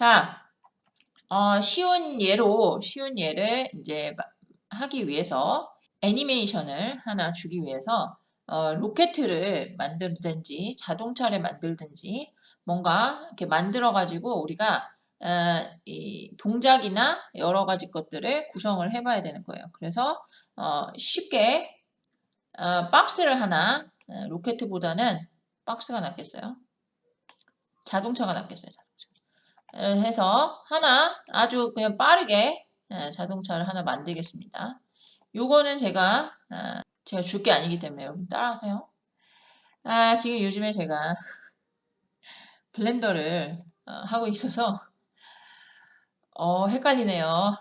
자, 쉬운 예를 이제 하기 위해서 애니메이션을 하나 주기 위해서 로켓을 만들든지 자동차를 만들든지 뭔가 이렇게 만들어 가지고 우리가 이 동작이나 여러 가지 것들을 구성을 해봐야 되는 거예요. 그래서 쉽게 박스를 하나 로켓보다는 박스가 낫겠어요. 자동차가 낫겠어요. 자동차. 해서 하나 아주 그냥 빠르게 자동차를 하나 만들겠습니다. 요거는 제가 줄 게 아니기 때문에 여러분 따라하세요. 지금 요즘에 제가 블렌더를 하고 있어서 헷갈리네요.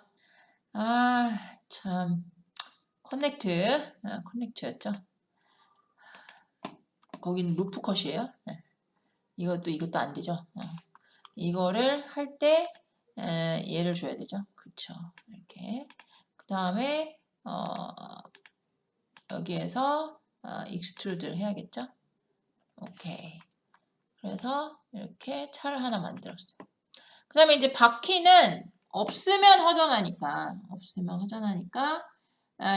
참 커넥트였죠. 거기는 루프컷이에요. 이것도 안 되죠. 이거를 할 때 얘를 줘야 되죠. 그렇죠. 이렇게 그 다음에 여기에서 익스트루드를 해야겠죠. 오케이. 그래서 이렇게 차를 하나 만들었어요. 그 다음에 이제 바퀴는 없으면 허전하니까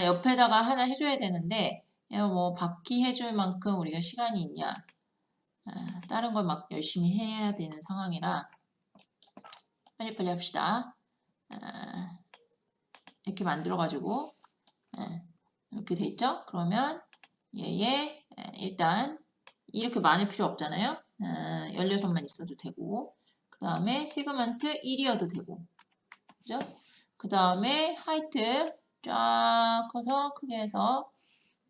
옆에다가 하나 해줘야 되는데 뭐 바퀴 해줄 만큼 우리가 시간이 있냐, 다른 걸 막 열심히 해야 되는 상황이라 빨리빨리 합시다. 이렇게 만들어가지고 이렇게 돼 있죠? 그러면 얘 일단 이렇게 많을 필요 없잖아요. 16만 있어도 되고, 그 다음에 세그먼트 1이어도 되고, 그죠? 그 다음에 하이트 쫙 커서 크게 해서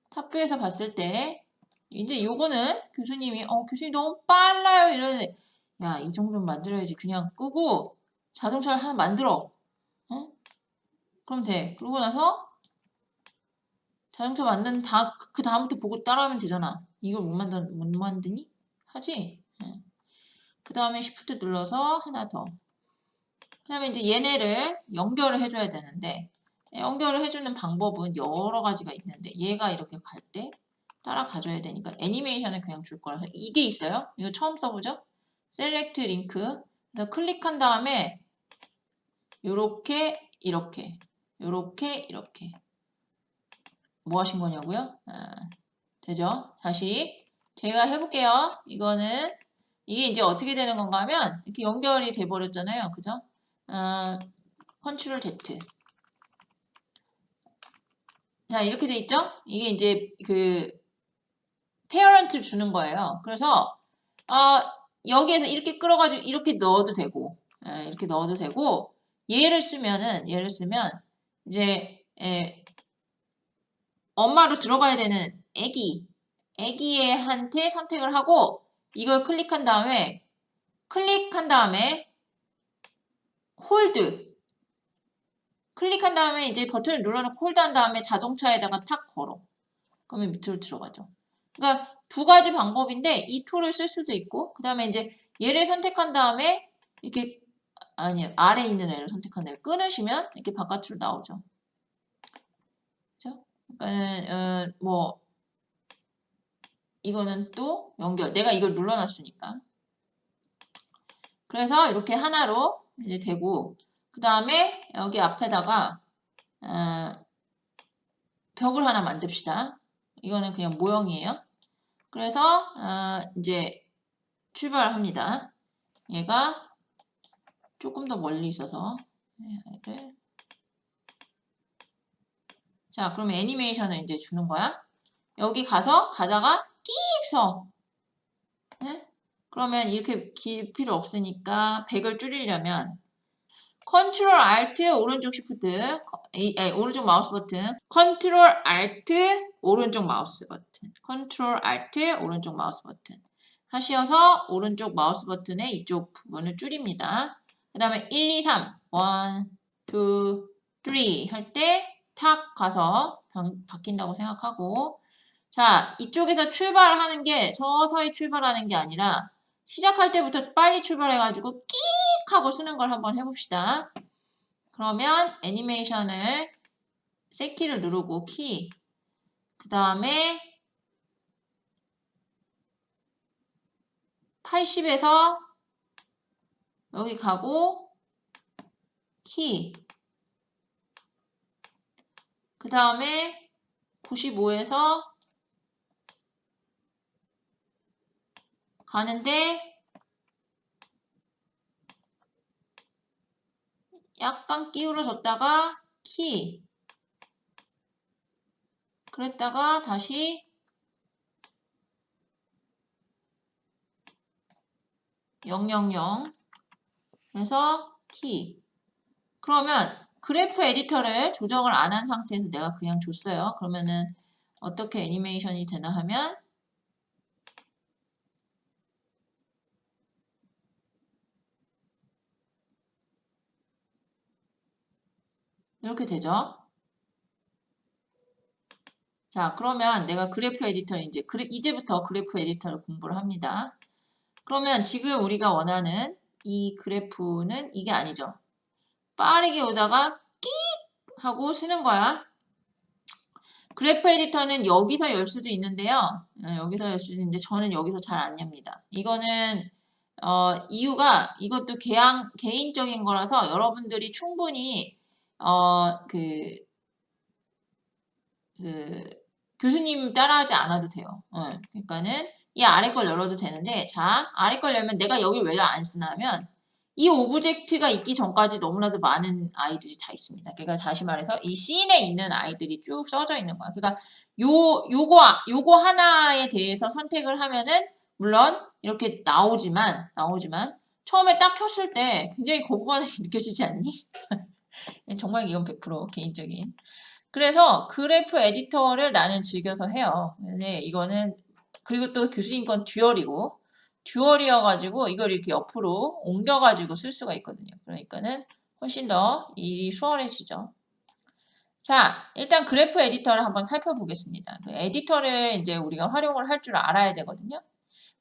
탑뷰에서 봤을 때 이제 요거는 교수님이 교수님 너무 빨라요 이러는데, 야, 이 정도는 만들어야지. 그냥 끄고 자동차를 하나 만들어. 그럼 돼. 그러고 나서 자동차 만든 그 다음부터 보고 따라하면 되잖아. 이걸 못 만드니? 하지? 그 다음에 Shift 눌러서 하나 더. 그 다음에 이제 얘네를 연결을 해줘야 되는데, 연결을 해주는 방법은 여러 가지가 있는데, 얘가 이렇게 갈 때 따라가줘야 되니까 애니메이션을 그냥 줄 거라서 이게 있어요. 이거 처음 써보죠? 셀렉트 링크. 그래서 클릭한 다음에 요렇게 이렇게 뭐 하신 거냐고요? 되죠? 다시 제가 해볼게요. 이게 이제 어떻게 되는 건가 하면 이렇게 연결이 돼 버렸잖아요. 그죠? 컨트롤 Z. 자, 이렇게 돼 있죠? 이게 이제 그 페어런트 주는 거예요. 그래서 여기에서 이렇게 끌어가지고 이렇게 넣어도 되고, 이렇게 넣어도 되고, 얘를 쓰면 이제 엄마로 들어가야 되는 애기한테 선택을 하고 이걸 클릭한 다음에 홀드. 클릭한 다음에 이제 버튼을 눌러놓고 홀드한 다음에 자동차에다가 탁 걸어. 그러면 밑으로 들어가죠. 그러니까 두 가지 방법인데 이 툴을 쓸 수도 있고, 그 다음에 이제 얘를 선택한 다음에 이렇게 아래에 있는 애를 선택한 다음에 끊으시면 이렇게 바깥으로 나오죠. 그죠? 그러니까 뭐 이거는 또 연결. 내가 이걸 눌러놨으니까. 그래서 이렇게 하나로 이제 되고, 그 다음에 여기 앞에다가 벽을 하나 만듭시다. 이거는 그냥 모형이에요. 그래서 이제 출발합니다. 얘가 조금 더 멀리 있어서 자, 그럼 애니메이션을 이제 주는 거야. 여기 가다가 끼익 서. 네? 그러면 이렇게 길 필요 없으니까 100을 줄이려면 컨트롤 알트 오른쪽 시프트 오른쪽 마우스 버튼 컨트롤 알트 오른쪽 마우스 버튼 컨트롤 알트 오른쪽 마우스 버튼 하셔서 오른쪽 마우스 버튼의 이쪽 부분을 줄입니다. 그 다음에 1, 2, 3 1, 2, 3 할 때 탁 가서 바뀐다고 생각하고, 자, 이쪽에서 출발하는 게 서서히 출발하는 게 아니라 시작할 때부터 빨리 출발해가지고 끼익 하고 쓰는 걸 한번 해봅시다. 그러면 애니메이션을 C키를 누르고 그 다음에 80에서 여기 가고 키. 그 다음에 95에서 가는데 약간 기울어졌다가 키. 그랬다가 다시 000 그래서 키. 그러면 그래프 에디터를 조정을 안 한 상태에서 내가 그냥 줬어요. 그러면은 어떻게 애니메이션이 되나 하면 이렇게 되죠. 자, 그러면 내가 그래프 에디터 이제부터 그래프 에디터를 공부를 합니다. 그러면 지금 우리가 원하는 이 그래프는 이게 아니죠. 빠르게 오다가 끽 하고 쓰는 거야. 그래프 에디터는 여기서 열 수도 있는데요. 여기서 열 수도 있는데 저는 여기서 잘 안 엽니다. 이거는 이유가 이것도 개인적인 거라서 여러분들이 충분히 교수님 따라하지 않아도 돼요. 그러니까는 이 아래 걸 열어도 되는데, 자, 아래 걸 열면 내가 여기를 왜 안 쓰냐면 이 오브젝트가 있기 전까지 너무나도 많은 아이들이 다 있습니다. 그러니까 다시 말해서 이 씬에 있는 아이들이 쭉 써져 있는 거야. 그러니까 요거 하나에 대해서 선택을 하면은 물론 이렇게 나오지만 처음에 딱 켰을 때 굉장히 거부감이 느껴지지 않니? 정말 이건 100% 개인적인. 그래서 그래프 에디터를 나는 즐겨서 해요. 근데 이거는 그리고 또 교수님 건 듀얼이어가지고 이걸 이렇게 옆으로 옮겨가지고 쓸 수가 있거든요. 그러니까는 훨씬 더 일이 수월해지죠. 자, 일단 그래프 에디터를 한번 살펴보겠습니다. 그 에디터를 이제 우리가 활용을 할 줄 알아야 되거든요.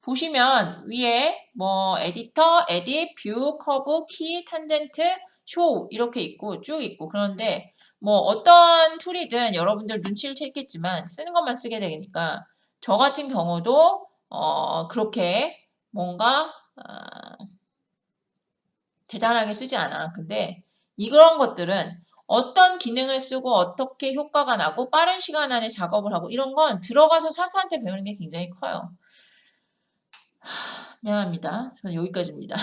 보시면 위에 뭐 에디터, 에딧, 뷰, 커브, 키, 탄젠트, 쇼 이렇게 있고 쭉 있고 그런데 뭐 어떤 툴이든 여러분들 눈치를 챘겠지만 쓰는 것만 쓰게 되니까 저 같은 경우도 그렇게 뭔가 대단하게 쓰지 않아. 근데 이런 것들은 어떤 기능을 쓰고 어떻게 효과가 나고 빠른 시간 안에 작업을 하고 이런 건 들어가서 사수한테 배우는 게 굉장히 커요. 미안합니다. 저는 여기까지입니다.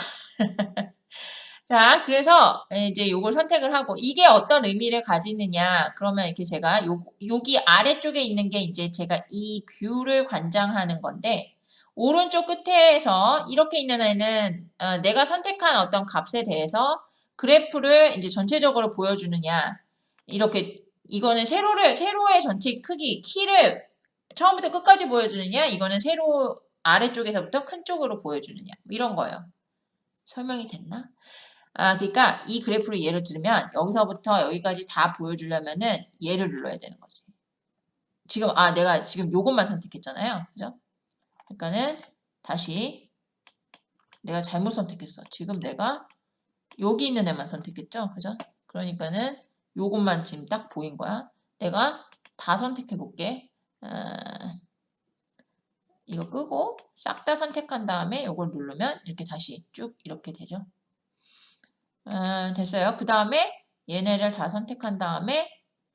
자, 그래서 이제 요걸 선택을 하고 이게 어떤 의미를 가지느냐 그러면 이렇게 제가 여기 아래쪽에 있는 게 이제 제가 이 뷰를 관장하는 건데 오른쪽 끝에서 이렇게 있는 애는 내가 선택한 어떤 값에 대해서 그래프를 이제 전체적으로 보여주느냐 이렇게 이거는 세로의 전체 크기 키를 처음부터 끝까지 보여주느냐 이거는 세로 아래쪽에서부터 큰 쪽으로 보여주느냐 이런 거예요. 설명이 됐나? 그러니까 이 그래프를 예를 들면 여기서부터 여기까지 다 보여주려면은 얘를 눌러야 되는 거지. 지금 내가 지금 요것만 선택했잖아요. 그죠? 그러니까는 다시 내가 잘못 선택했어. 지금 내가 여기 있는 애만 선택했죠. 그죠? 그러니까는 요것만 지금 딱 보인 거야. 내가 다 선택해 볼게. 이거 끄고 싹 다 선택한 다음에 요걸 누르면 이렇게 다시 쭉 이렇게 되죠. 됐어요. 그 다음에 얘네를 다 선택한 다음에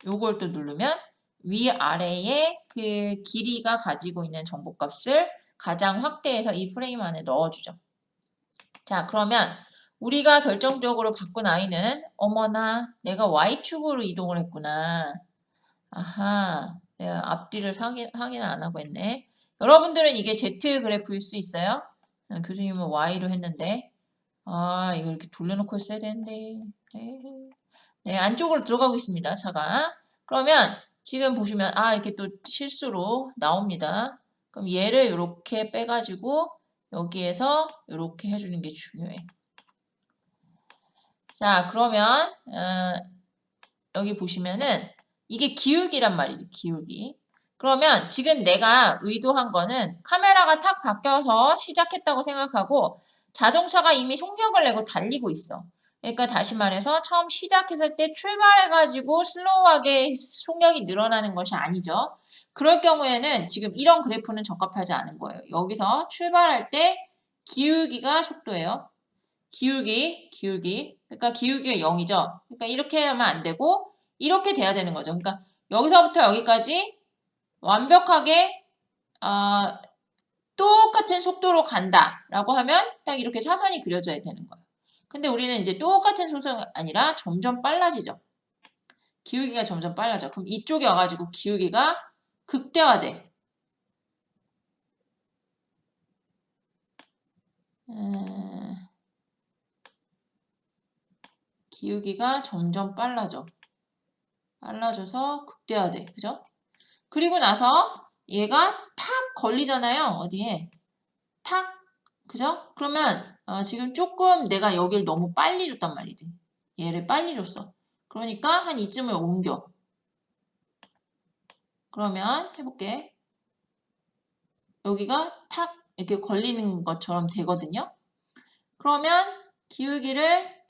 요걸 또 누르면 위아래에 그 길이가 가지고 있는 정보값을 가장 확대해서 이 프레임 안에 넣어주죠. 자, 그러면 우리가 결정적으로 바꾼 아이는 어머나 내가 Y축으로 이동을 했구나. 아하, 내가 앞뒤를 확인을 안 하고 했네. 여러분들은 이게 Z 그래프일 수 있어요. 교수님은 Y로 했는데 이걸 이렇게 돌려놓고 했어야 되는데. 네, 안쪽으로 들어가고 있습니다. 차가. 그러면 지금 보시면 이렇게 또 실수로 나옵니다. 그럼 얘를 이렇게 빼가지고 여기에서 이렇게 해주는 게 중요해. 자, 그러면 여기 보시면은 이게 기울기란 말이지, 기울기. 그러면 지금 내가 의도한 거는 카메라가 탁 바뀌어서 시작했다고 생각하고 자동차가 이미 속력을 내고 달리고 있어. 그러니까 다시 말해서 처음 시작했을 때 출발해가지고 슬로우하게 속력이 늘어나는 것이 아니죠. 그럴 경우에는 지금 이런 그래프는 적합하지 않은 거예요. 여기서 출발할 때 기울기가 속도예요. 기울기. 그러니까 기울기가 0이죠. 그러니까 이렇게 하면 안 되고 이렇게 돼야 되는 거죠. 그러니까 여기서부터 여기까지 완벽하게 똑같은 속도로 간다라고 하면 딱 이렇게 차선이 그려져야 되는 거예요. 근데 우리는 이제 똑같은 속도가 아니라 점점 빨라지죠. 기울기가 점점 빨라져. 그럼 이쪽에 와가지고 기울기가 극대화돼. 기울기가 점점 빨라져. 빨라져서 극대화돼. 그죠? 그리고 나서 얘가 탁 걸리잖아요. 어디에? 탁. 그죠? 그러면 지금 조금 내가 여기를 너무 빨리 줬단 말이지. 얘를 빨리 줬어. 그러니까 한 이쯤을 옮겨. 그러면 해볼게. 여기가 탁 이렇게 걸리는 것처럼 되거든요. 그러면 기울기를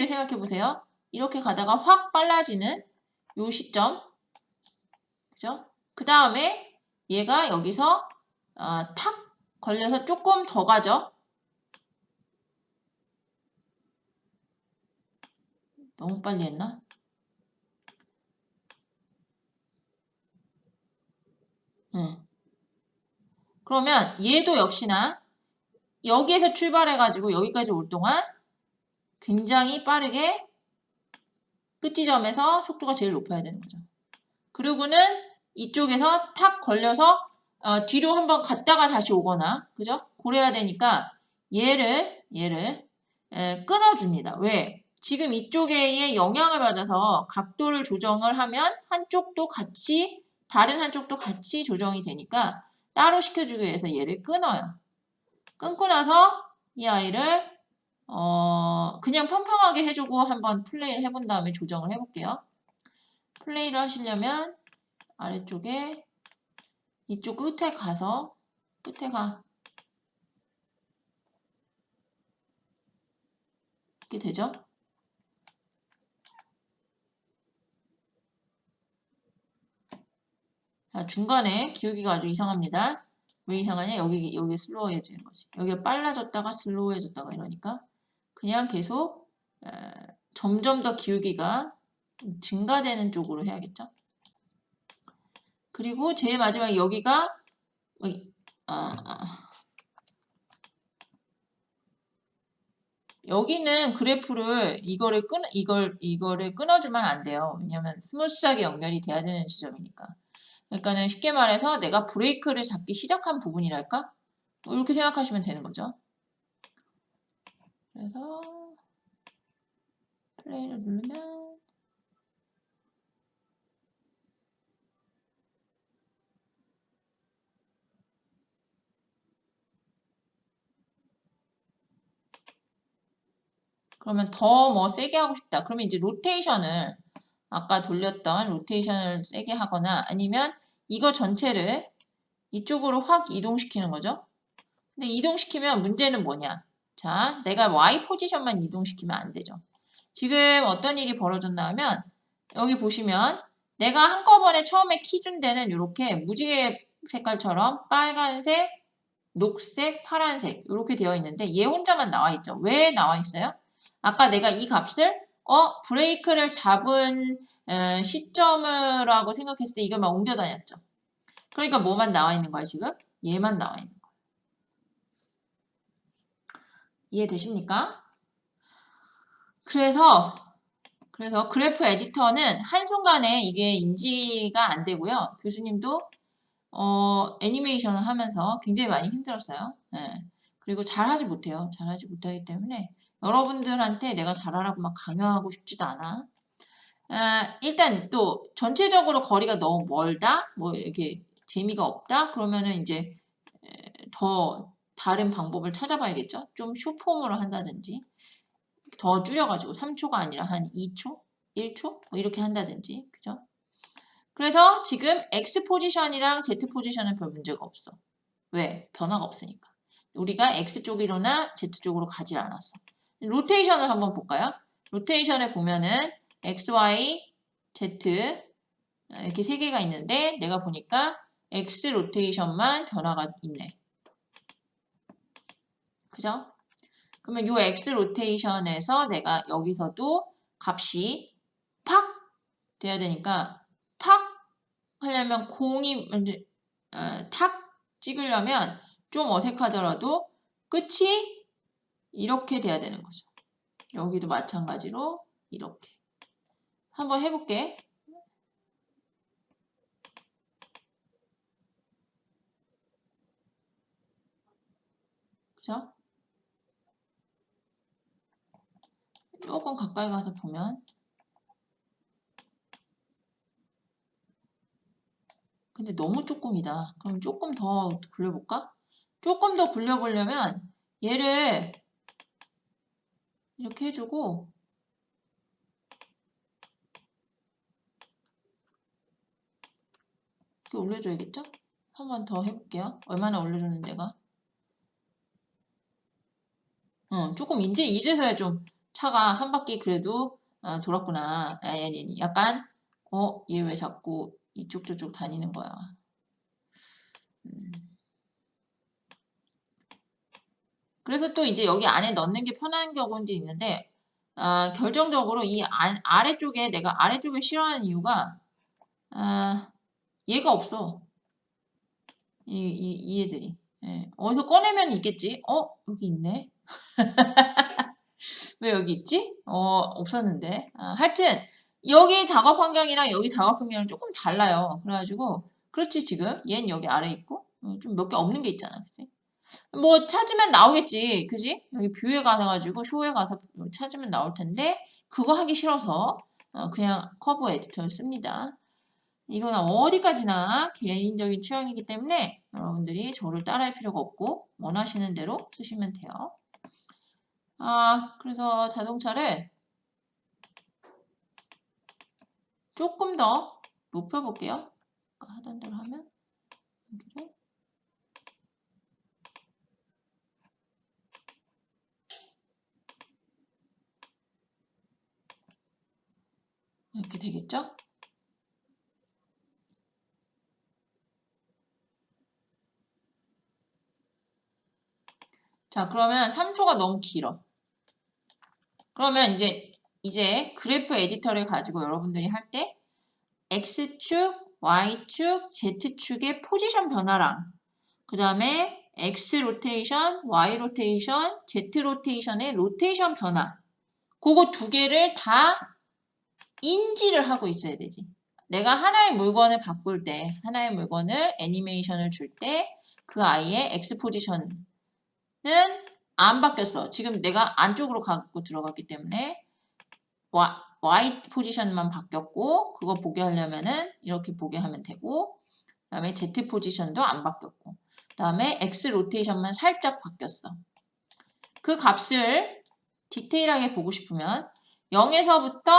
생각해 보세요. 이렇게 가다가 확 빨라지는 요 시점. 그죠? 그 다음에 얘가 여기서 탁 걸려서 조금 더 가죠. 너무 빨리 했나? 그러면 얘도 역시나 여기에서 출발해가지고 여기까지 올 동안 굉장히 빠르게 끝 지점에서 속도가 제일 높아야 되는 거죠. 그리고는 이쪽에서 탁 걸려서 뒤로 한번 갔다가 다시 오거나, 그죠? 그래야 되니까 얘를 끊어줍니다. 왜? 지금 이쪽에 영향을 받아서 각도를 조정을 하면 다른 한쪽도 같이 조정이 되니까 따로 시켜주기 위해서 얘를 끊어요. 끊고 나서 이 아이를 그냥 평평하게 해주고 한번 플레이를 해본 다음에 조정을 해볼게요. 플레이를 하시려면 아래쪽에 이쪽 끝에 가 이렇게 되죠? 자, 중간에 기울기가 아주 이상합니다. 왜 이상하냐? 여기 슬로우해지는 거지. 여기가 빨라졌다가 슬로우해졌다가 이러니까 그냥 계속 점점 더 기울기가 증가되는 쪽으로 해야겠죠? 그리고 제일 마지막에 여기가 여기는 그래프를 이거를 끊어주면 안 돼요. 왜냐면 스무스하게 연결이 돼야 되는 지점이니까. 그러니까는 쉽게 말해서 내가 브레이크를 잡기 시작한 부분이랄까? 이렇게 생각하시면 되는 거죠. 그래서 플레이를 누르면 그러면 더 뭐 세게 하고 싶다. 그러면 이제 로테이션을 아까 돌렸던 로테이션을 세게 하거나 아니면 이거 전체를 이쪽으로 확 이동시키는 거죠. 근데 이동시키면 문제는 뭐냐? 자, 내가 Y 포지션만 이동시키면 안 되죠. 지금 어떤 일이 벌어졌나 하면 여기 보시면 내가 한꺼번에 처음에 키 준 데는 이렇게 무지개 색깔처럼 빨간색, 녹색, 파란색 이렇게 되어 있는데 얘 혼자만 나와 있죠. 왜 나와 있어요? 아까 내가 이 값을 브레이크를 잡은 시점이라고 생각했을 때 이걸 막 옮겨 다녔죠. 그러니까 뭐만 나와 있는 거야 지금? 얘만 나와 있는 거야. 이해되십니까? 그래서 그래프 에디터는 한순간에 이게 인지가 안 되고요. 교수님도 애니메이션을 하면서 굉장히 많이 힘들었어요. 네. 그리고 잘하지 못해요. 잘하지 못하기 때문에 여러분들한테 내가 잘하라고 막 강요하고 싶지도 않아. 일단 또 전체적으로 거리가 너무 멀다, 뭐 이렇게 재미가 없다, 그러면은 이제 더 다른 방법을 찾아봐야겠죠. 좀 숏폼으로 한다든지 더 줄여가지고 3초가 아니라 한 2초, 1초 뭐 이렇게 한다든지, 그죠? 그래서 지금 X 포지션이랑 Z 포지션은 별 문제가 없어. 왜? 변화가 없으니까. 우리가 X 쪽으로나 Z 쪽으로 가지 않았어. 로테이션을 한번 볼까요? 로테이션에 보면은 X, Y, Z 이렇게 세 개가 있는데 내가 보니까 X 로테이션만 변화가 있네. 그죠? 그러면 요 X 로테이션에서 내가 여기서도 값이 팍 돼야 되니까 팍 하려면 공이 탁 찍으려면 좀 어색하더라도 끝이 이렇게 돼야 되는 거죠. 여기도 마찬가지로 이렇게. 한번 해볼게. 그죠? 조금 가까이 가서 보면 근데 너무 조금이다. 그럼 조금 더 굴려볼까? 조금 더 굴려보려면 얘를 이렇게 해주고 이렇게 올려줘야겠죠? 한 번 더 해볼게요. 얼마나 올려줬는데 내가? 조금 이제서야 좀 차가 한 바퀴 그래도 돌았구나. 아니. 약간 얘 왜 자꾸 이쪽 저쪽 다니는 거야. 그래서 또 이제 여기 안에 넣는 게 편한 경우도 있는데 결정적으로 이 아래쪽에 내가 아래쪽을 싫어하는 이유가 얘가 없어. 이 애들이. 예, 어디서 꺼내면 있겠지? 여기 있네. 왜 여기 있지? 없었는데. 하여튼 여기 작업 환경이랑 여기 작업 환경은 조금 달라요. 그래가지고 그렇지 지금 얘는 여기 아래 있고 좀 몇 개 없는 게 있잖아. 그치? 뭐 찾으면 나오겠지. 그지? 여기 뷰에 가가지고 쇼에 가서 찾으면 나올 텐데 그거 하기 싫어서 그냥 커버 에디터를 씁니다. 이건 어디까지나 개인적인 취향이기 때문에 여러분들이 저를 따라할 필요가 없고 원하시는 대로 쓰시면 돼요. 그래서 자동차를 조금 더 높여볼게요. 하던 대로 하면 여기를 이렇게 되겠죠? 자, 그러면 3초가 너무 길어. 그러면 이제 그래프 에디터를 가지고 여러분들이 할 때 X축, Y축, Z축의 포지션 변화랑 그 다음에 X 로테이션, Y 로테이션, Z 로테이션의 로테이션 변화 그거 두 개를 다 인지를 하고 있어야 되지. 내가 하나의 물건을 바꿀 때, 하나의 물건을 애니메이션을 줄 때 그 아이의 X 포지션은 안 바뀌었어. 지금 내가 안쪽으로 갖고 들어갔기 때문에 Y 포지션만 바뀌었고 그거 보게 하려면은 이렇게 보게 하면 되고 그 다음에 Z 포지션도 안 바뀌었고 그 다음에 X 로테이션만 살짝 바뀌었어. 그 값을 디테일하게 보고 싶으면 0에서부터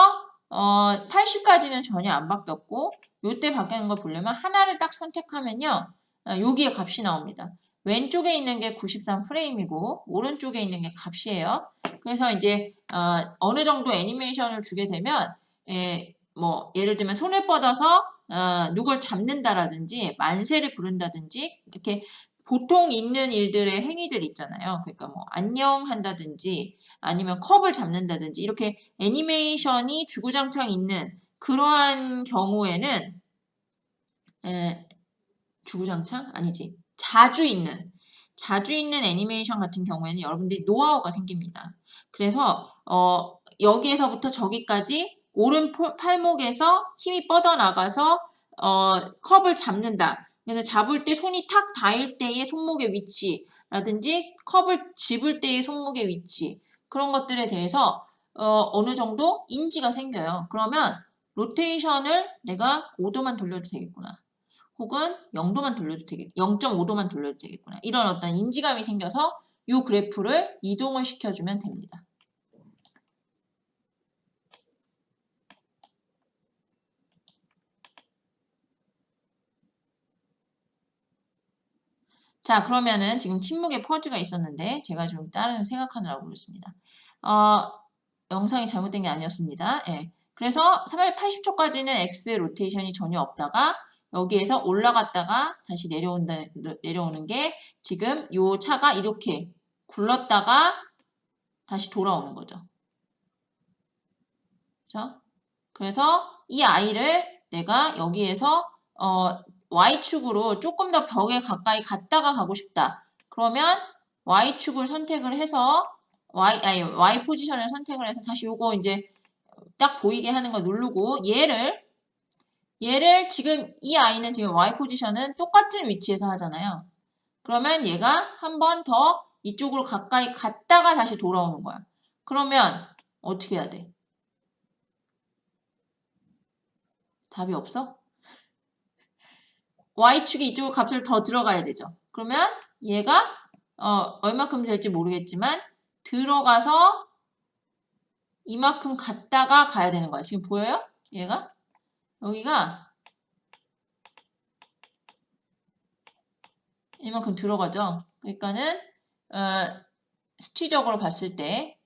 80까지는 전혀 안 바뀌었고 요때 바뀌는 걸 보려면 하나를 딱 선택하면요. 여기에 값이 나옵니다. 왼쪽에 있는 게 93 프레임이고 오른쪽에 있는 게 값이에요. 그래서 이제 어느 정도 애니메이션을 주게 되면 뭐 예를 들면 손을 뻗어서 누굴 잡는다라든지 만세를 부른다든지 이렇게 보통 있는 일들의 행위들 있잖아요. 그러니까 뭐 안녕 한다든지 아니면 컵을 잡는다든지 이렇게 애니메이션이 주구장창 있는 그러한 경우에는 주구장창? 아니지. 자주 있는 애니메이션 같은 경우에는 여러분들이 노하우가 생깁니다. 그래서 여기에서부터 저기까지 오른 팔목에서 힘이 뻗어나가서 컵을 잡는다. 그래서 잡을 때 손이 탁 닿을 때의 손목의 위치라든지 컵을 집을 때의 손목의 위치 그런 것들에 대해서 어느 정도 인지가 생겨요. 그러면 로테이션을 내가 5도만 돌려도 되겠구나. 혹은 0도만 돌려도 되겠, 0.5도만 돌려도 되겠구나. 이런 어떤 인지감이 생겨서 이 그래프를 이동을 시켜주면 됩니다. 자, 그러면은 지금 침묵의 퍼즈가 있었는데 제가 좀 다른 생각하느라고 그랬습니다. 영상이 잘못된 게 아니었습니다. 예. 그래서 380초까지는 X 로테이션이 전혀 없다가 여기에서 올라갔다가 다시 내려오는 게 지금 요 차가 이렇게 굴렀다가 다시 돌아오는 거죠. 그죠? 그래서 이 아이를 내가 여기에서 Y축으로 조금 더 벽에 가까이 갔다가 가고 싶다. 그러면 Y축을 선택을 해서 Y 포지션을 선택을 해서 다시 요거 이제 딱 보이게 하는 거 누르고 얘를 지금 이 아이는 지금 Y 포지션은 똑같은 위치에서 하잖아요. 그러면 얘가 한 번 더 이쪽으로 가까이 갔다가 다시 돌아오는 거야. 그러면 어떻게 해야 돼? 답이 없어? Y축이 이쪽 값을 더 들어가야 되죠. 그러면 얘가 얼마큼 될지 모르겠지만 들어가서 이만큼 갔다가 가야 되는 거야. 지금 보여요? 얘가? 여기가 이만큼 들어가죠. 그러니까는 수치적으로 봤을 때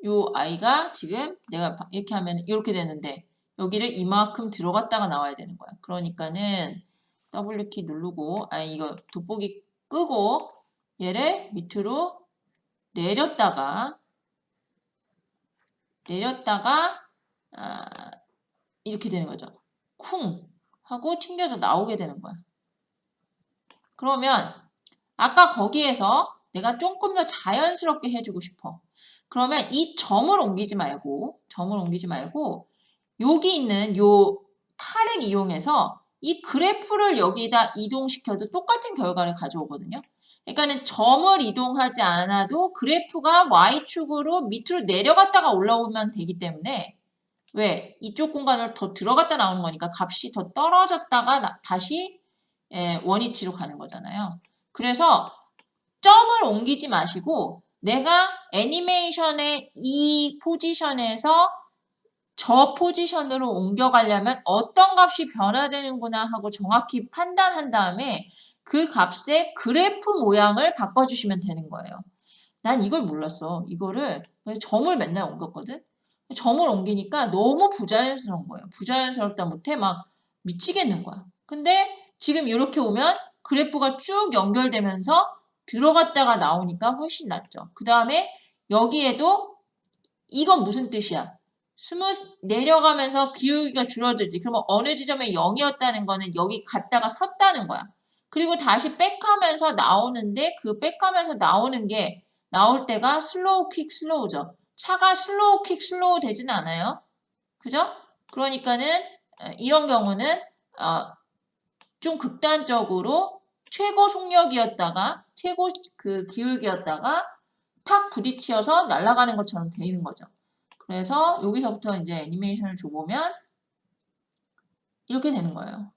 요 아이가 지금 내가 이렇게 하면 이렇게 되는데 여기를 이만큼 들어갔다가 나와야 되는 거야. 그러니까는 W키 누르고 이거 돋보기 끄고 얘를 밑으로 내렸다가 이렇게 되는 거죠. 쿵 하고 튕겨져 나오게 되는 거야. 그러면 아까 거기에서 내가 조금 더 자연스럽게 해주고 싶어. 그러면 이 점을 옮기지 말고 여기 있는 요 팔을 이용해서 이 그래프를 여기다 이동시켜도 똑같은 결과를 가져오거든요. 그러니까는 점을 이동하지 않아도 그래프가 Y축으로 밑으로 내려갔다가 올라오면 되기 때문에 왜? 이쪽 공간을 더 들어갔다 나오는 거니까 값이 더 떨어졌다가 다시 원위치로 가는 거잖아요. 그래서 점을 옮기지 마시고 내가 애니메이션의 이 포지션에서 저 포지션으로 옮겨가려면 어떤 값이 변화되는구나 하고 정확히 판단한 다음에 그 값의 그래프 모양을 바꿔주시면 되는 거예요. 난 이걸 몰랐어. 이거를 점을 맨날 옮겼거든. 점을 옮기니까 너무 부자연스러운 거예요. 부자연스럽다 못해 막 미치겠는 거야. 근데 지금 이렇게 오면 그래프가 쭉 연결되면서 들어갔다가 나오니까 훨씬 낫죠. 그 다음에 여기에도 이건 무슨 뜻이야? 내려가면서 기울기가 줄어들지. 그러면 어느 지점에 0이었다는 거는 여기 갔다가 섰다는 거야. 그리고 다시 백하면서 나오는데 그 백하면서 나오는 게 나올 때가 슬로우 퀵 슬로우죠. 차가 슬로우 퀵 슬로우 되지는 않아요. 그죠? 그러니까는 이런 경우는 좀 극단적으로 최고 속력이었다가 최고 그 기울기였다가 탁 부딪혀서 날아가는 것처럼 돼 있는 거죠. 그래서 여기서부터 이제 애니메이션을 줘보면 이렇게 되는 거예요.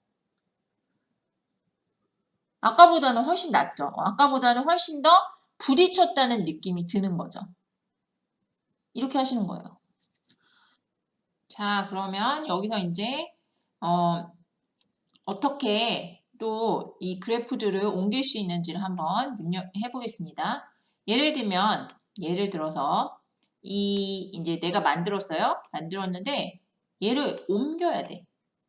아까보다는 훨씬 낫죠. 아까보다는 훨씬 더 부딪혔다는 느낌이 드는 거죠. 이렇게 하시는 거예요. 자, 그러면 여기서 이제 어떻게 또 이 그래프들을 옮길 수 있는지를 한번 해보겠습니다. 예를 들어서 이제 내가 만들었어요. 만들었는데 얘를 옮겨야 돼.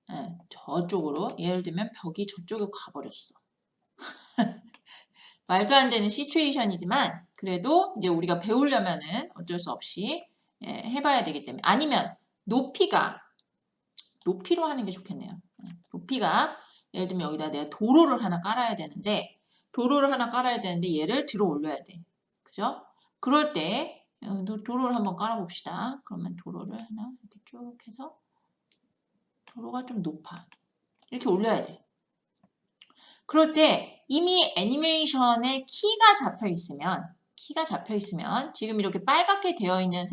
네, 저쪽으로. 예를 들면 벽이 저쪽으로 가버렸어. 말도 안 되는 시츄에이션이지만 그래도 이제 우리가 배우려면은 어쩔 수 없이 해봐야 되기 때문에 아니면 높이로 하는 게 좋겠네요. 높이가 예를 들면 여기다 내가 도로를 하나 깔아야 되는데 얘를 들어 올려야 돼. 그죠? 그럴 때 도로를 한번 깔아봅시다. 그러면 도로를 하나 이렇게 쭉 해서 도로가 좀 높아. 이렇게 올려야 돼. 그럴 때 이미 애니메이션에 키가 잡혀 있으면 지금 이렇게 빨갛게 되어 있는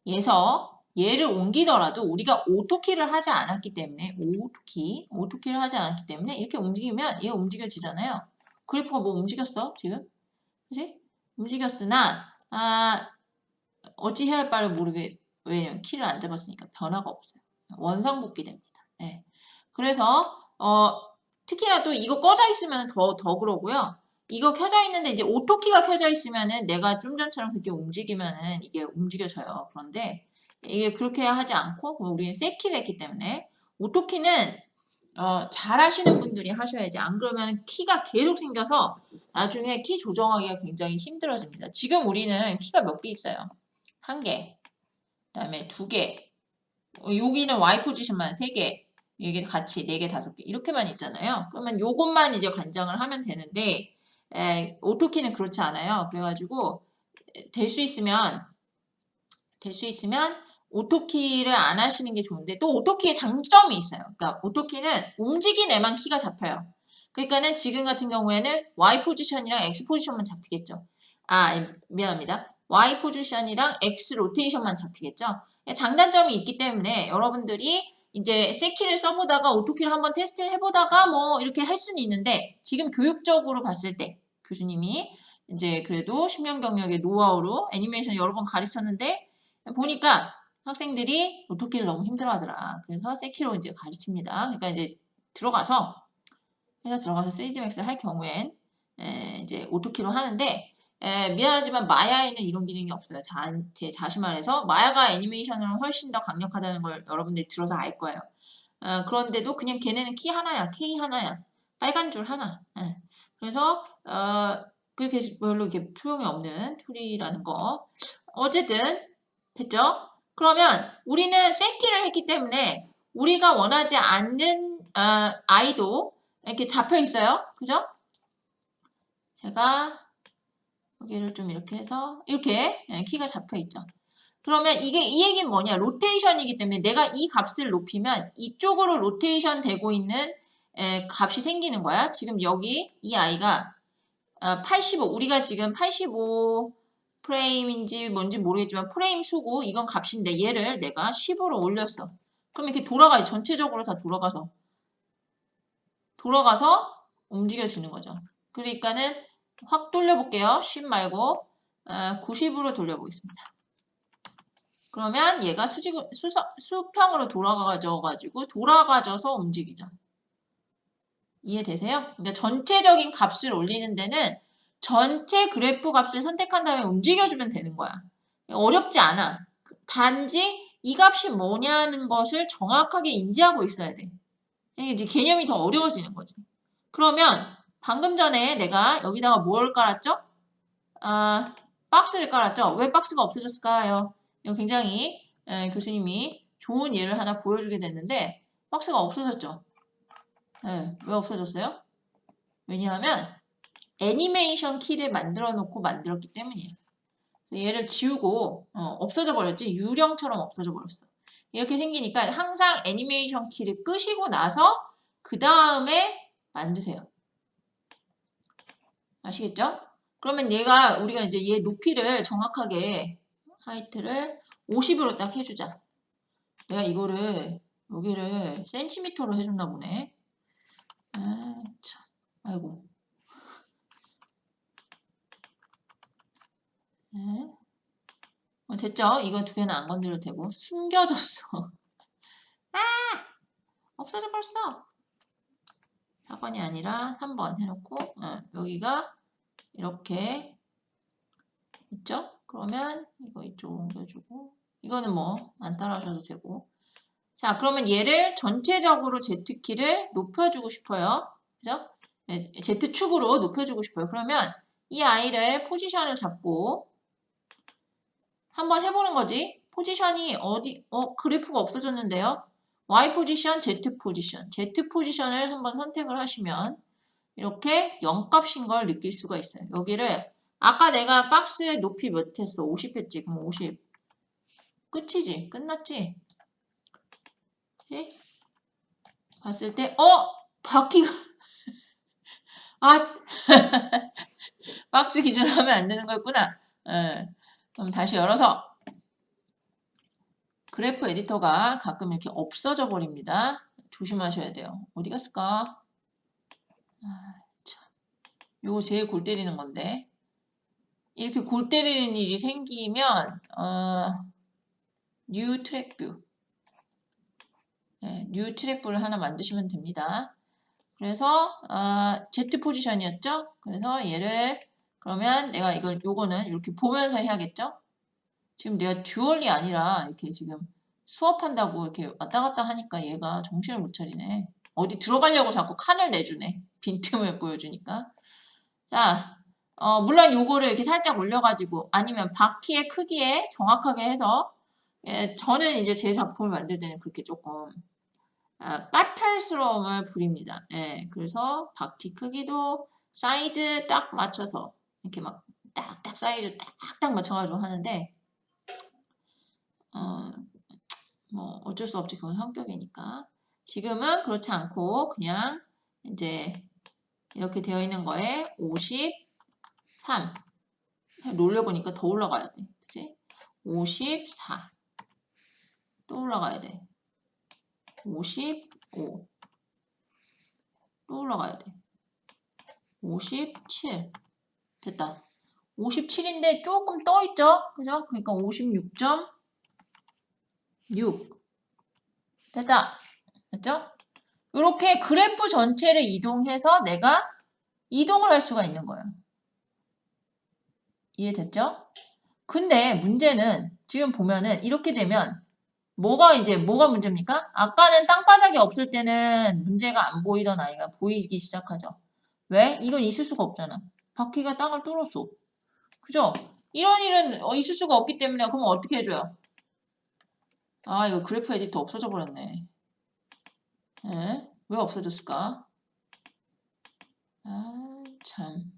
상태에서 얘를 옮기더라도 우리가 오토키를 하지 않았기 때문에 오토키를 하지 않았기 때문에 이렇게 움직이면 얘가 움직여지잖아요. 그래프가 뭐 움직였어 지금? 그지? 움직였으나 어찌 해야 할 바를 왜냐면 키를 안 잡았으니까 변화가 없어요. 원상복귀 됩니다. 네. 그래서 특히나 또 이거 꺼져 있으면 더 그러고요. 이거 켜져 있는데 이제 오토키가 켜져 있으면은 내가 좀 전처럼 그렇게 움직이면은 이게 움직여져요. 그런데 이게 그렇게 하지 않고 우리는 새 키를 했기 때문에 오토키는 잘 하시는 분들이 하셔야지. 안 그러면 키가 계속 생겨서 나중에 키 조정하기가 굉장히 힘들어집니다. 지금 우리는 키가 몇 개 있어요? 1개, 그다음에 2개, 여기는 Y 포지션만 3개, 여기 같이 4개, 5개 이렇게만 있잖아요. 그러면 요것만 이제 관장을 하면 되는데 오토키는 그렇지 않아요. 그래가지고 될 수 있으면 오토키를 안 하시는 게 좋은데 또 오토키의 장점이 있어요. 그러니까 오토키는 움직인 애만 키가 잡혀요. 그러니까는 지금 같은 경우에는 Y 포지션이랑 X 포지션만 잡히겠죠. 미안합니다. Y 포지션이랑 X 로테이션만 잡히겠죠. 장단점이 있기 때문에 여러분들이 이제 세키를 써보다가 오토키를 한번 테스트를 해보다가 뭐 이렇게 할 수는 있는데 지금 교육적으로 봤을 때 교수님이 이제 그래도 10년 경력의 노하우로 애니메이션 여러 번 가르쳤는데 보니까 학생들이 오토키를 너무 힘들어하더라. 그래서 세키로 이제 가르칩니다. 그러니까 이제 회사 들어가서 3D 맥스를 할 경우엔 이제 오토키로 하는데 미안하지만 마야에는 이런 기능이 없어요. 제 자신 말해서 마야가 애니메이션으로 훨씬 더 강력하다는 걸 여러분들이 들어서 알 거예요. 그런데도 그냥 걔네는 키 하나야, K 하나야, 빨간 줄 하나. 그래서 그렇게 별로 이렇게 소용이 없는 툴이라는 거. 어쨌든 됐죠? 그러면 우리는 세키를 했기 때문에 우리가 원하지 않는 아이도 이렇게 잡혀 있어요. 그죠? 제가 여기를 좀 이렇게 해서 이렇게 키가 잡혀 있죠. 그러면 이 얘기는 뭐냐? 로테이션이기 때문에 내가 이 값을 높이면 이쪽으로 로테이션 되고 있는 값이 생기는 거야. 지금 여기 이 아이가 85, 우리가 지금 85 프레임인지 뭔지 모르겠지만 프레임 수고 이건 값인데 얘를 내가 10으로 올렸어. 그럼 이렇게 돌아가요. 전체적으로 다 돌아가서 움직여지는 거죠. 그러니까는 확 돌려볼게요. 10 말고 90으로 돌려보겠습니다. 그러면 얘가 수평으로 돌아가져서 움직이죠. 이해되세요? 그러니까 전체적인 값을 올리는 데는 전체 그래프 값을 선택한 다음에 움직여주면 되는 거야. 어렵지 않아. 단지 이 값이 뭐냐는 것을 정확하게 인지하고 있어야 돼. 이제 개념이 더 어려워지는 거지. 그러면 방금 전에 내가 여기다가 뭘 깔았죠? 박스를 깔았죠? 왜 박스가 없어졌을까요? 이거 굉장히 교수님이 좋은 예를 하나 보여주게 됐는데 박스가 없어졌죠? 왜 없어졌어요? 왜냐하면 애니메이션 키를 만들어 놓고 만들었기 때문이에요. 얘를 지우고 없어져 버렸지. 유령처럼 없어져 버렸어. 이렇게 생기니까 항상 애니메이션 키를 끄시고 나서 그 다음에 만드세요. 아시겠죠? 그러면 우리가 이제 얘 높이를 정확하게 하이트를 50으로 딱 해주자. 내가 여기를 센티미터로 해줬나 보네. 참, 아이고. 됐죠? 이거 2개는 안 건드려도 되고. 숨겨졌어. 없어져 벌써. 4번이 아니라 3번 해놓고 여기가 이렇게 있죠? 그러면 이거 이쪽으로 옮겨주고 이거는 뭐 안 따라하셔도 되고 자 그러면 얘를 전체적으로 Z키를 높여주고 싶어요. 그죠? Z축으로 높여주고 싶어요. 그러면 이 아이를 포지션을 잡고 한번 해보는 거지. 포지션이 그래프가 없어졌는데요. Y 포지션, Z 포지션. Z 포지션을 한번 선택을 하시면 이렇게 0값인 걸 느낄 수가 있어요. 여기를 아까 내가 박스의 높이 몇 했어? 50 했지. 그럼 50. 끝이지. 끝났지. 그치? 봤을 때 바퀴가 박스 기준으로 하면 안 되는 거였구나. 그럼 다시 열어서 그래프 에디터가 가끔 이렇게 없어져 버립니다. 조심하셔야 돼요. 어디 갔을까? 참. 요거 제일 골 때리는 건데 이렇게 골 때리는 일이 생기면 뉴 트랙뷰 뉴 트랙뷰를 하나 만드시면 됩니다. 그래서 Z 포지션이었죠? 그래서 얘를 그러면 내가 요거는 이렇게 보면서 해야겠죠? 지금 내가 듀얼이 아니라 이렇게 지금 수업한다고 이렇게 왔다 갔다 하니까 얘가 정신을 못 차리네. 어디 들어가려고 자꾸 칸을 내주네. 빈틈을 보여주니까. 자, 물론 요거를 이렇게 살짝 올려가지고 아니면 바퀴의 크기에 정확하게 해서 예, 저는 이제 제 작품을 만들 때는 그렇게 조금 까탈스러움을 부립니다. 예, 그래서 바퀴 크기도 사이즈 딱 맞춰서 이렇게 막 딱딱 사이즈 딱딱 맞춰가지고 하는데 뭐 어쩔 수 없지. 그건 성격이니까. 지금은 그렇지 않고 그냥 이제 이렇게 되어 있는 거에 53 놀려보니까 더 올라가야 돼. 그치? 54 또 올라가야 돼. 55 또 올라가야 돼. 57 됐다. 57인데 조금 떠 있죠? 그죠? 그러니까 56.6 됐다. 됐죠? 이렇게 그래프 전체를 이동해서 내가 이동을 할 수가 있는 거예요. 이해됐죠? 근데 문제는 지금 보면은 이렇게 되면 뭐가 문제입니까? 아까는 땅바닥이 없을 때는 문제가 안 보이던 아이가 보이기 시작하죠. 왜? 이건 있을 수가 없잖아. 바퀴가 땅을 뚫었어. 그죠? 이런 일은 있을 수가 없기 때문에 그럼 어떻게 해줘요? 아, 이거 그래프 에디터 없어져 버렸네. 에? 왜 없어졌을까? 아, 참.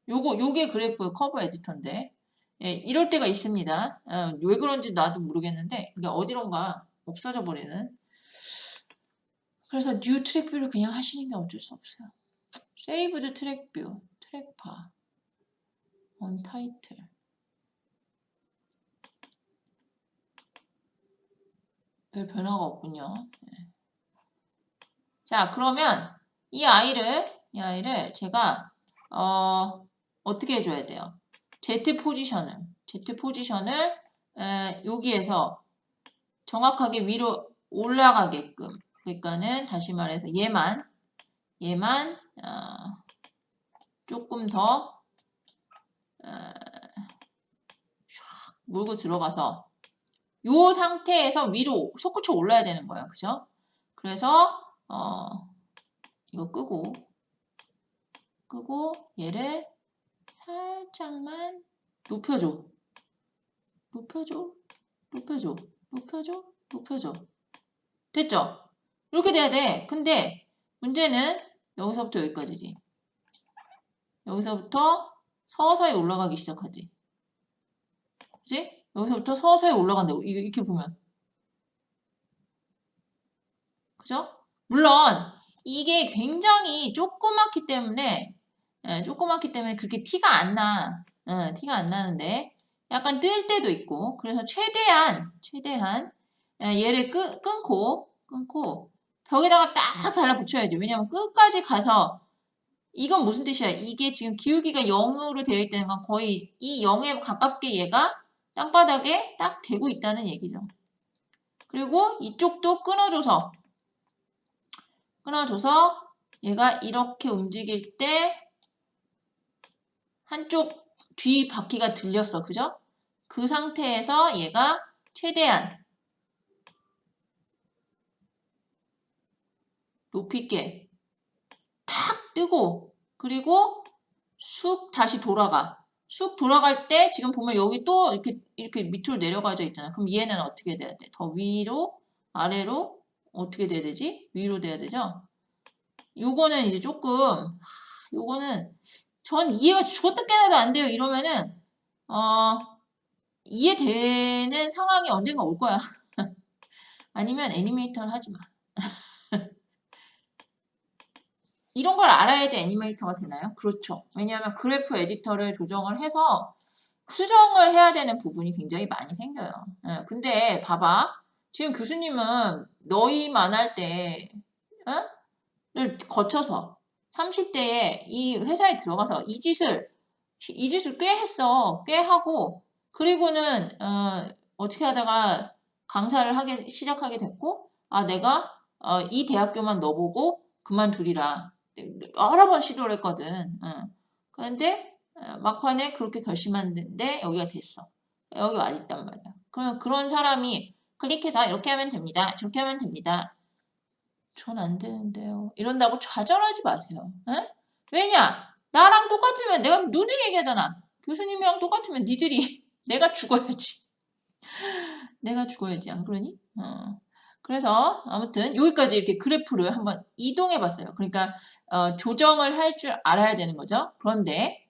요게 그래프 커버 에디터인데. 예, 이럴 때가 있습니다. 왜 그런지 나도 모르겠는데, 이게 어디론가 없어져 버리는. 그래서 뉴 트랙뷰를 그냥 하시는 게 어쩔 수 없어요. 세이브드 트랙뷰, 트랙파, 언타이틀. 별 변화가 없군요. 네. 자, 그러면 이 아이를 제가 어떻게 해줘야 돼요? Z 포지션을 여기에서 정확하게 위로 올라가게끔. 그러니까는 다시 말해서 얘만 조금 더 물고 들어가서 요 상태에서 위로 솟구쳐 올라야 되는 거예요. 그죠? 그래서 이거 끄고 얘를 살짝만 높여줘. 됐죠? 이렇게 돼야 돼. 근데 문제는 여기서부터 여기까지지. 여기서부터 서서히 올라가기 시작하지. 그치? 여기서부터 서서히 올라간다고. 이렇게 보면. 그죠? 물론 이게 굉장히 조그맣기 때문에 그렇게 티가 안 나. 티가 안 나는데 약간 뜰 때도 있고 그래서 최대한 얘를 끊고 벽에다가 딱 달라붙여야지. 왜냐면 끝까지 가서 이건 무슨 뜻이야? 이게 지금 기울기가 0으로 되어 있다는 건 거의 이 0에 가깝게 얘가 땅바닥에 딱 대고 있다는 얘기죠. 그리고 이쪽도 끊어줘서 얘가 이렇게 움직일 때 한쪽 뒤 바퀴가 들렸어. 그죠? 그 상태에서 얘가 최대한 높이 있게 탁 뜨고 그리고 쑥 다시 돌아가. 쑥 돌아갈 때 지금 보면 여기 또 이렇게 밑으로 내려가져 있잖아. 그럼 얘는 어떻게 돼야 돼? 더 위로, 아래로 어떻게 돼야 되지? 위로 돼야 되죠? 요거는 이제 조금 요거는 전 이해가 죽었다 깨나도 안 돼요. 이러면은 이해되는 상황이 언젠가 올 거야. 아니면 애니메이터를 하지 마. 이런 걸 알아야지 애니메이터가 되나요? 그렇죠. 왜냐하면 그래프 에디터를 조정을 해서 수정을 해야 되는 부분이 굉장히 많이 생겨요. 근데 봐봐. 지금 교수님은 너희만 할 때, 를 거쳐서 30대에 이 회사에 들어가서 이 짓을 꽤 했어. 꽤 하고, 그리고는, 어떻게 하다가 강사를 시작하게 됐고, 아, 내가, 이 대학교만 넣어보고 그만두리라. 여러 번 시도를 했거든. 그런데, 막판에 그렇게 결심했는데 여기가 됐어. 여기 와 있단 말이야. 그러면 그런 사람이 클릭해서 이렇게 하면 됩니다. 저렇게 하면 됩니다. 전 안 되는데요. 이런다고 좌절하지 마세요. 에? 왜냐? 나랑 똑같으면 내가 눈에 얘기하잖아. 교수님이랑 똑같으면 니들이 내가 죽어야지. 내가 죽어야지. 안 그러니? 그래서 아무튼 여기까지 이렇게 그래프를 한번 이동해 봤어요. 그러니까 조정을 할 줄 알아야 되는 거죠. 그런데